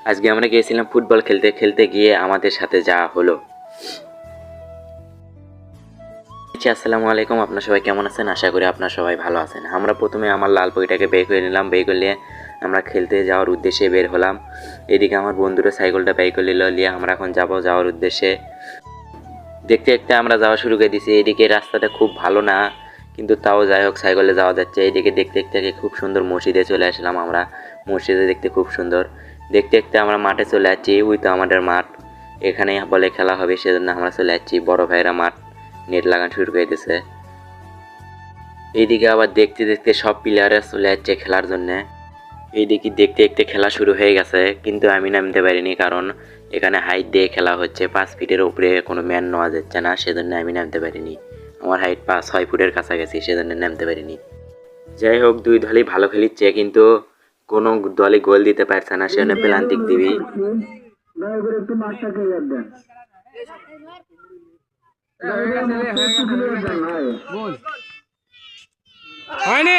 আজকে আমরা গিয়েছিলাম ফুটবল খেলতে, খেলতে গিয়ে আমাদের সাথে যাওয়া হলো। আসসালামু আলাইকুম, আপনার সবাই কেমন আছেন? আশা করি আপনার সবাই ভালো আছেন। আমরা প্রথমে আমার লাল বইটাকে বের করে নিলাম, বের করলে আমরা খেলতে যাওয়ার উদ্দেশ্যে বের হলাম। এদিকে আমার বন্ধুরা সাইকেলটা বের করে নিল, নিয়ে আমরা এখন যাওয়ার উদ্দেশ্যে। দেখতে দেখতে আমরা যাওয়া শুরু করে দিয়েছি। এদিকে রাস্তাটা খুব ভালো না, কিন্তু তাও যাই হোক সাইকেলে যাওয়া যাচ্ছে। এইদিকে দেখতে দেখতে খুব সুন্দর মসজিদে চলে আসলাম আমরা। মসজিদে দেখতে খুব সুন্দর। দেখতে দেখতে আমরা মাঠে চলে যাচ্ছি। ওই তো আমাদের মাঠ, এখানেই বলে খেলা হবে, সেজন্য আমরা চলে যাচ্ছি। বড় ভাইরা মাঠ নেট লাগানো শুরু করে দিয়েছে। এইদিকে আবার দেখতে দেখতে সব প্লেয়াররা চলে যাচ্ছে খেলার জন্যে। এইদিকে দেখতে দেখতে খেলা শুরু হয়ে গেছে, কিন্তু আমি নামতে পারিনি, কারণ এখানে হাইট দিয়ে খেলা হচ্ছে। 5 ফিটের উপরে কোনো ম্যান নেওয়া যাচ্ছে না, সেজন্য আমি নামতে পারিনি। আমার হাইট 6 ফুটের কাছাকাছি, সেজন্য নামতে পারিনি। যাই হোক, দুই দলই ভালো খেলিচ্ছে, কিন্তু কোনো দলই গোল দিতে পারছে না, সেজন্য পেনাল্টি দিবি। হয়নি